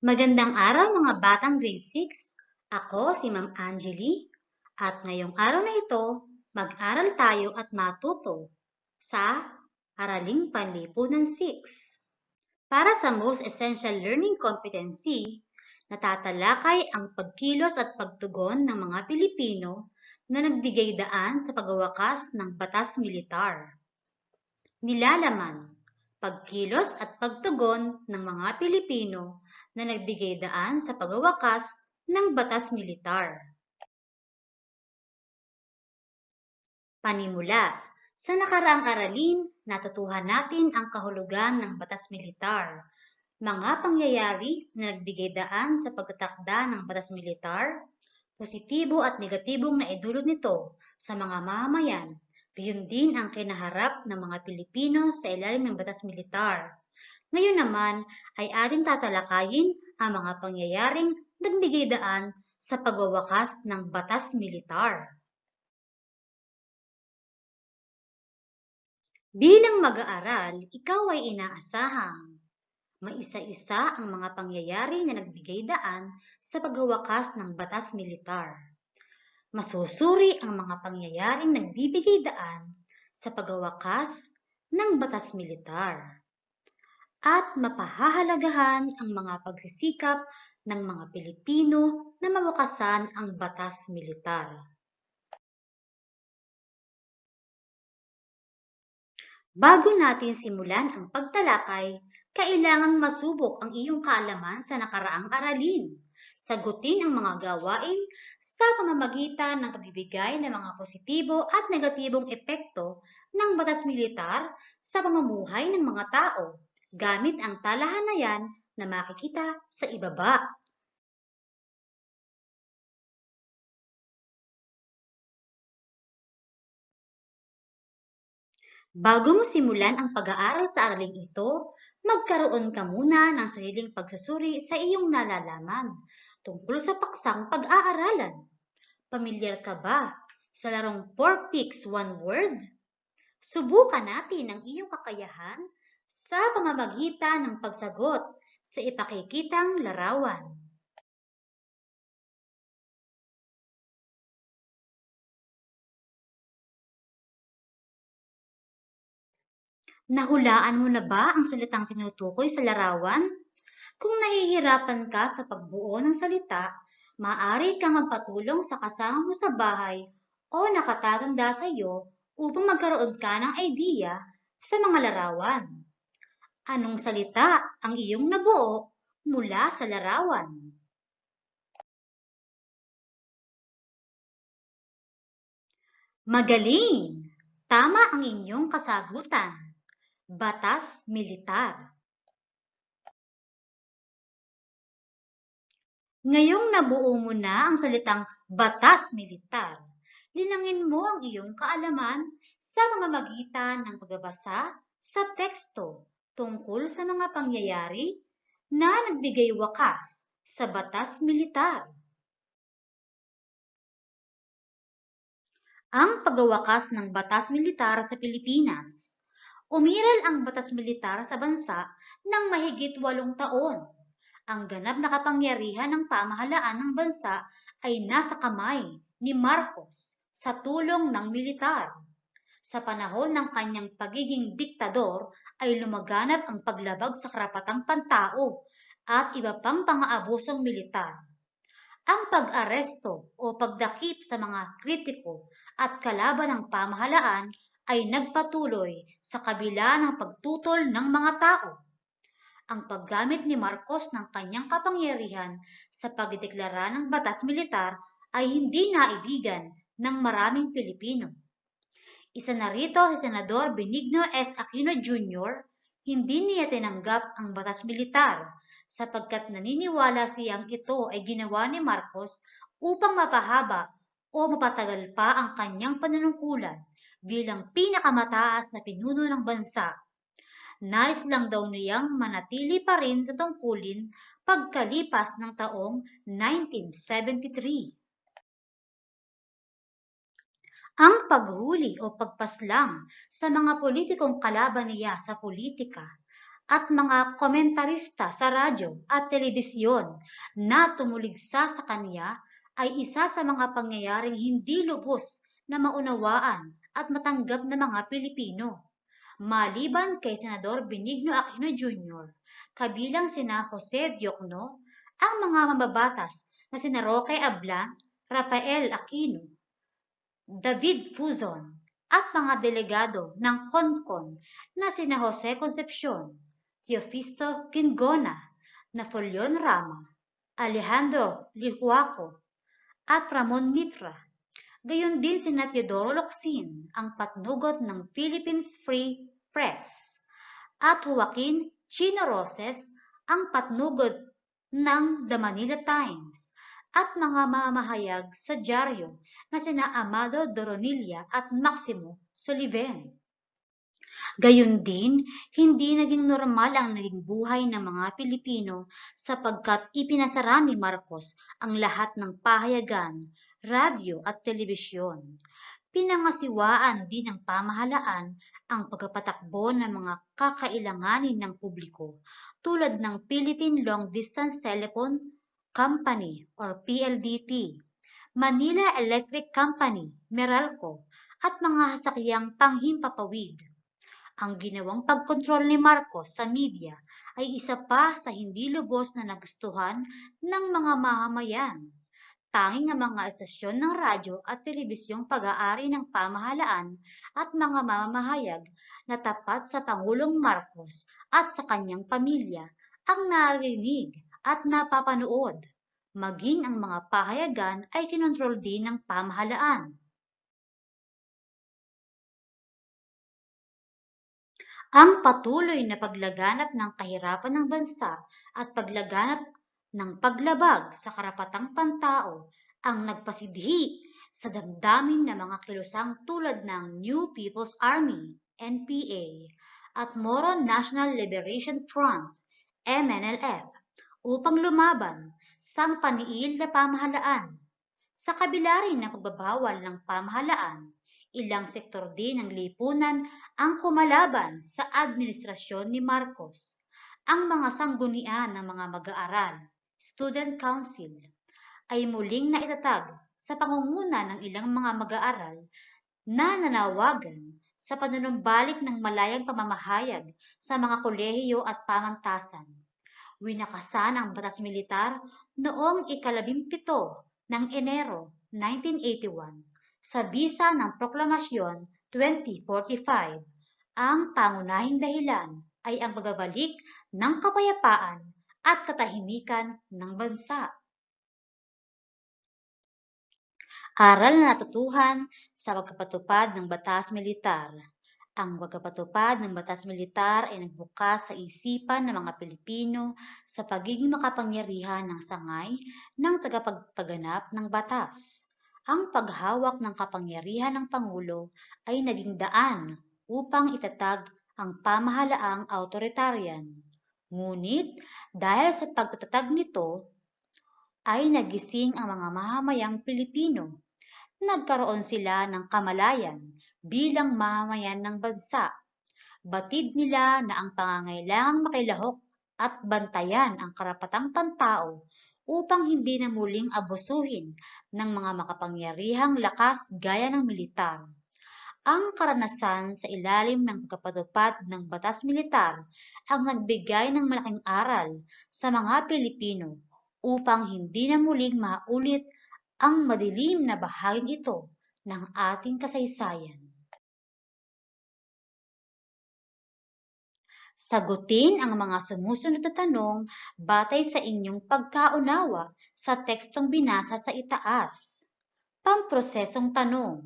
Magandang araw mga batang grade 6. Ako si Ma'am Angeli at ngayong araw na ito, mag-aral tayo at matuto sa Araling Panlipunan 6. Para sa most essential learning competency, natatalakay ang pagkilos at pagtugon ng mga Pilipino na nagbigay daan sa pagwawakas ng batas militar. Nilalaman, pagkilos at pagtugon ng mga Pilipino na nagbigay daan sa pagwawakas ng batas militar. Panimula, sa nakaraang aralin, natutuhan natin ang kahulugan ng batas militar, mga pangyayari na nagbigay daan sa pagtatakda ng batas militar, positibo at negatibong naidulot nito sa mga mamamayan, gayon din ang kinaharap ng mga Pilipino sa ilalim ng batas militar. Ngayon naman ay ating tatalakayin ang mga pangyayaring nagbigay daan sa pagwawakas ng batas militar. Bilang mag-aaral, ikaw ay inaasahang maisa-isa ang mga pangyayari na nagbigay daan sa pagwawakas ng batas militar. Masusuri ang mga pangyayaring nagbibigay daan sa pagwawakas ng batas militar. At mapahahalagahan ang mga pagsisikap ng mga Pilipino na mawakasan ang batas militar. Bago natin simulan ang pagtalakay, kailangang masubok ang iyong kaalaman sa nakaraang aralin. Sagutin ang mga gawain sa pamamagitan ng pagbibigay ng mga positibo at negatibong epekto ng batas militar sa pamumuhay ng mga tao, gamit ang talahanayan na makikita sa ibaba. Bago mo simulan ang pag-aaral sa araling ito, magkaroon ka muna ng sariling pagsusuri sa iyong nalalaman tungkol sa paksang pag-aaralan. Pamilyar ka ba sa larong 4 picks 1 word? Subukan natin ang iyong kakayahan sa pamamagitan ng pagsagot sa ipakikitang larawan. Nahulaan mo na ba ang salitang tinutukoy sa larawan? Kung nahihirapan ka sa pagbuo ng salita, maaari kang magpatulong sa kasama mo sa bahay o nakatatanda sa iyo upang magkaroon ka ng idea sa mga larawan. Anong salita ang iyong nabuo mula sa larawan? Magaling! Tama ang inyong kasagutan. Batas militar. Ngayong nabuo mo na ang salitang batas militar, linangin mo ang iyong kaalaman sa pamamagitan ng pagbabasa sa teksto tungkol sa mga pangyayari na nagbigay wakas sa batas militar. Ang pagwawakas ng batas militar sa Pilipinas. Umiral ang batas militar sa bansa ng mahigit 8 taon. Ang ganap na kapangyarihan ng pamahalaan ng bansa ay nasa kamay ni Marcos sa tulong ng militar. Sa panahon ng kanyang pagiging diktador ay lumaganap ang paglabag sa karapatang pantao at iba pang pang-aabusong militar. Ang pag-aresto o pagdakip sa mga kritiko at kalaban ng pamahalaan ay nagpatuloy sa kabila ng pagtutol ng mga tao. Ang paggamit ni Marcos ng kanyang kapangyarihan sa pagdeklara ng batas militar ay hindi naibigan ng maraming Pilipino. Isa na rito si Senador Benigno S. Aquino Jr., hindi niya tinanggap ang batas militar sapagkat naniniwala siyang ito ay ginawa ni Marcos upang mapahaba o mapatagal pa ang kanyang panunungkulan bilang pinakamataas na pinuno ng bansa. Nais lang daw niyang manatili pa rin sa tungkulin pagkalipas ng taong 1973. Ang paghuli o pagpaslang sa mga politikong kalaban niya sa politika at mga komentarista sa radyo at telebisyon na tumuligsa sa kanya ay isa sa mga pangyayaring hindi lubos na maunawaan at matanggap ng mga Pilipino. Maliban kay Senador Benigno Aquino Jr., kabilang sina Jose Diokno, ang mga mababatas na sina Roque Ablan, Rafael Aquino, David Fuzon, at mga delegado ng CONCON na sina Jose Concepcion, Teofisto Quingona, Napoleon Rama, Alejandro Lihuaco, at Ramon Mitra. Gayon din sina Teodoro Locsin, ang patnugot ng Philippines Free Press, at Joaquin Chino Roses, ang patnugod ng The Manila Times, at mga mamahayag sa dyaryo na sina Amado Doronilla at Maximo Soliven. Gayon din, hindi naging normal ang naging buhay ng mga Pilipino sapagkat ipinasara ni Marcos ang lahat ng pahayagan, radyo at telebisyon. Pinangasiwaan din ng pamahalaan ang pagpapatakbo ng mga kakailanganin ng publiko tulad ng Philippine Long Distance Telephone Company or PLDT, Manila Electric Company, Meralco, at mga sasakyang panghimpapawid. Ang ginawang pagkontrol ni Marcos sa media ay isa pa sa hindi lubos na nagustuhan ng mga mamamayan. Tanging ang mga estasyon ng radyo at telebisyong pag-aari ng pamahalaan at mga mamamahayag na tapat sa Pangulong Marcos at sa kanyang pamilya ang narinig at napapanood. Maging ang mga pahayagan ay kinontrol din ng pamahalaan. Ang patuloy na paglaganap ng kahirapan ng bansa at paglaganap ng paglabag sa karapatang pantao ang nagpasidhi sa damdamin ng mga kilusang tulad ng New People's Army, NPA, at Moro National Liberation Front, MNLF, upang lumaban sa paniil na pamahalaan. Sa kabila rin ng pagbabawal ng pamahalaan, ilang sektor din ng lipunan ang kumalaban sa administrasyon ni Marcos. Ang mga sanggunian ng mga mag-aaral, Student Council, ay muling naitatag sa pangunguna ng ilang mga mag-aaral na nanawagan sa panunumbalik ng malayang pamamahayag sa mga kolehiyo at pamantasan. Winakasan ang batas militar noong ika-17 ng Enero 1981 sa bisa ng Proklamasyon 2045. Ang pangunahing dahilan ay ang pagbabalik ng kapayapaan at katahimikan ng bansa. Aral na natutuhan sa pagpapatupad ng batas militar. Ang pagpapatupad ng batas militar ay nagbukas sa isipan ng mga Pilipino sa pagiging makapangyarihan ng sangay ng tagapagpaganap ng batas. Ang paghawak ng kapangyarihan ng Pangulo ay naging daan upang itatag ang pamahalaang autoritarian. Ngunit dahil sa pagtatatag nito ay nagising ang mga mamamayang Pilipino. Nagkaroon sila ng kamalayan bilang mamamayan ng bansa. Batid nila na ang pangangailangang makilahok at bantayan ang karapatang pantao upang hindi na muling abusuhin ng mga makapangyarihang lakas gaya ng militar. Ang karanasan sa ilalim ng pagpapatupad ng batas militar ang nagbigay ng malaking aral sa mga Pilipino upang hindi na muling maulit ang madilim na bahaging ito ng ating kasaysayan. Sagutin ang mga sumusunod na tanong batay sa inyong pagkaunawa sa tekstong binasa sa itaas. Pamprosesong tanong.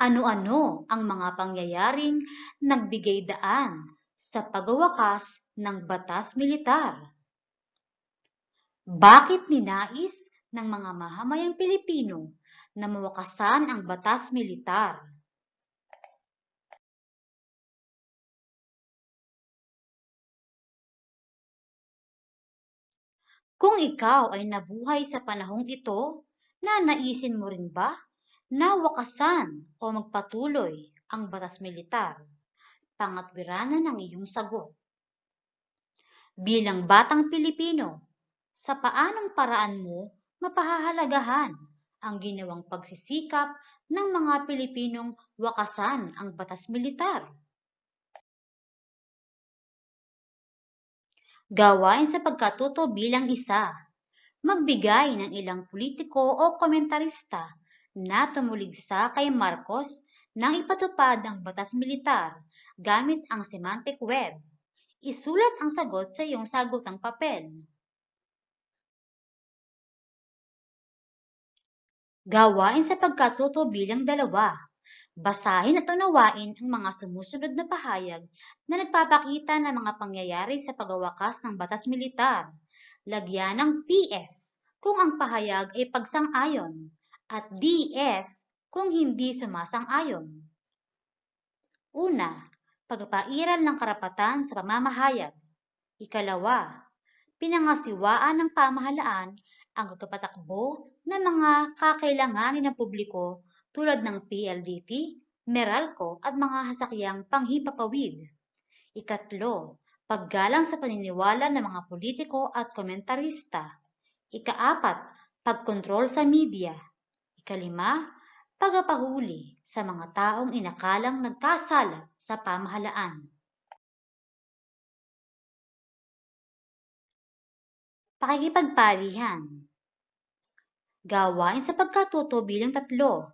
Ano-ano ang mga pangyayaring nagbigay daan sa pagwawakas ng batas militar? Bakit ninais ng mga mamamayang Pilipino na mawakasan ang batas militar? Kung ikaw ay nabuhay sa panahong ito, nanaisin mo rin ba na wakasan o magpatuloy ang batas militar? Pangatwiranan ng iyong sagot. Bilang batang Pilipino, sa paanong paraan mo mapahahalagahan ang ginawang pagsisikap ng mga Pilipinong wakasan ang batas militar? Gawain sa pagkatuto bilang isa. Magbigay ng ilang politiko o komentarista na tumuligsa kay Marcos nang ipatupad ang batas militar gamit ang semantic web. Isulat ang sagot sa iyong sagutang papel. Gawain sa pagkatuto bilang dalawa. Basahin at unawain ang mga sumusunod na pahayag na nagpapakita ng mga pangyayari sa pagwawakas ng batas militar. Lagyan ng PS kung ang pahayag ay pagsang-ayon at DS kung hindi sumasang-ayon. Una, pagpapairal ng karapatan sa pamamahayag. Ikalawa, pinangasiwaan ng pamahalaan ang pagpapatakbo ng mga kakailanganin ng publiko tulad ng PLDT, Meralco at mga sasakyang panghimpapawid. Ikatlo, paggalang sa paniniwala ng mga politiko at komentarista. Ikaapat, pagkontrol sa media. Ikalima, pagpapahuli sa mga taong inakalang nagkasala sa pamahalaan. Pakikipagpalihan. Gawain sa pagkatuto bilang tatlo.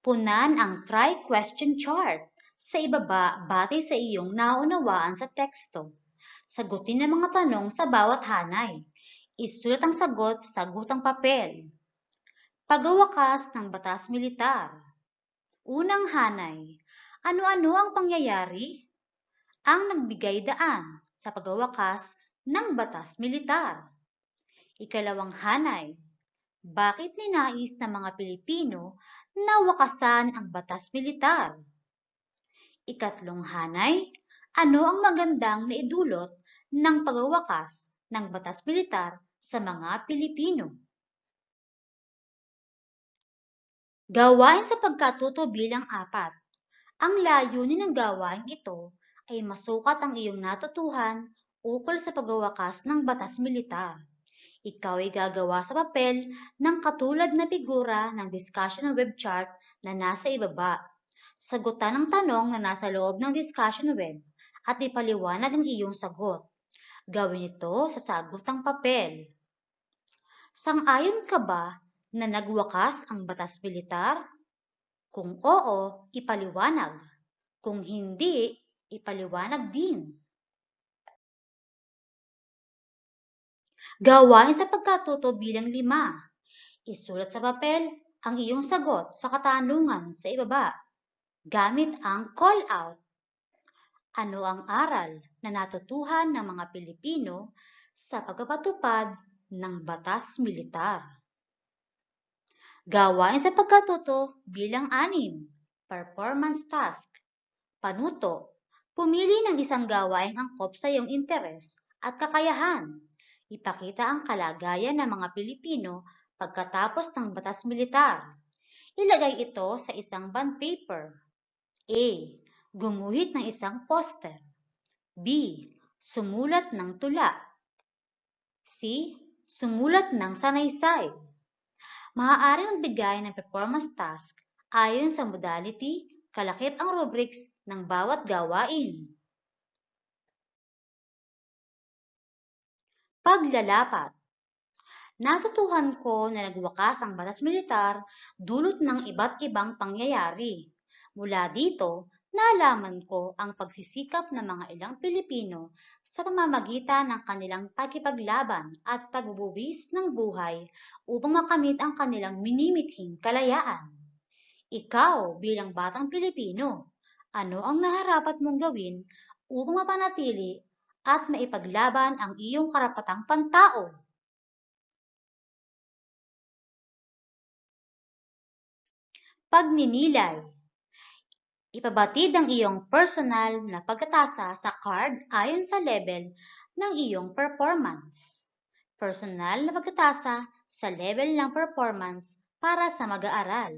Punan ang try-question chart sa ibaba batay sa iyong naunawaan sa teksto. Sagutin ang mga tanong sa bawat hanay. Isulat ang sagot sa sagutang papel. Pagwawakas ng batas militar. Unang hanay. Ano-ano ang pangyayari? Ang nagbigay daan sa pagwawakas ng batas militar. Ikalawang hanay. Bakit ninais ng mga Pilipino na wakasan ang batas militar? Ikatlong hanay, ano ang magandang naidulot ng pagwawakas ng batas militar sa mga Pilipino? Gawain sa pagkatuto bilang apat. Ang layunin ng gawain ito ay masukat ang iyong natutuhan ukol sa pagwawakas ng batas militar. Ikaw ay gagawa sa papel ng katulad na figura ng discussion web chart na nasa ibaba. Sagutan ang tanong na nasa loob ng discussion web at ipaliwanag ang iyong sagot. Gawin ito sa sagutang papel. Sang-ayon ka ba na nagwakas ang batas militar? Kung oo, ipaliwanag. Kung hindi, ipaliwanag din. Gawain sa pagkatuto bilang 5. Isulat sa papel ang iyong sagot sa katanungan sa ibaba. Gamit ang call-out. Ano ang aral na natutuhan ng mga Pilipino sa pagpapatupad ng batas militar? Gawain sa pagkatuto bilang 6. Performance task. Panuto. Pumili ng isang gawaing angkop sa iyong interes at kakayahan. Ipakita ang kalagayan ng mga Pilipino pagkatapos ng batas militar. Ilagay ito sa isang bond paper. A. Gumuhit ng isang poster. B. Sumulat ng tula. C. Sumulat ng sanaysay. Maaaring magbigay ng performance task ayon sa modality, kalakip ang rubrics ng bawat gawain. Paglalapat. Natutuhan ko na nagwakas ang batas militar dulot ng iba't ibang pangyayari. Mula dito, nalaman ko ang pagsisikap ng mga ilang Pilipino sa pamamagitan ng kanilang pagkipaglaban at pagbubuwis ng buhay upang makamit ang kanilang minimithing kalayaan. Ikaw bilang batang Pilipino, ano ang naharapat mong gawin upang mapanatili at maipaglaban ang iyong karapatang pantao? Pagninilay. Ipabatid ang iyong personal na pagkatasa sa card ayon sa level ng iyong performance. Personal na pagkatasa sa level ng performance para sa mag-aaral.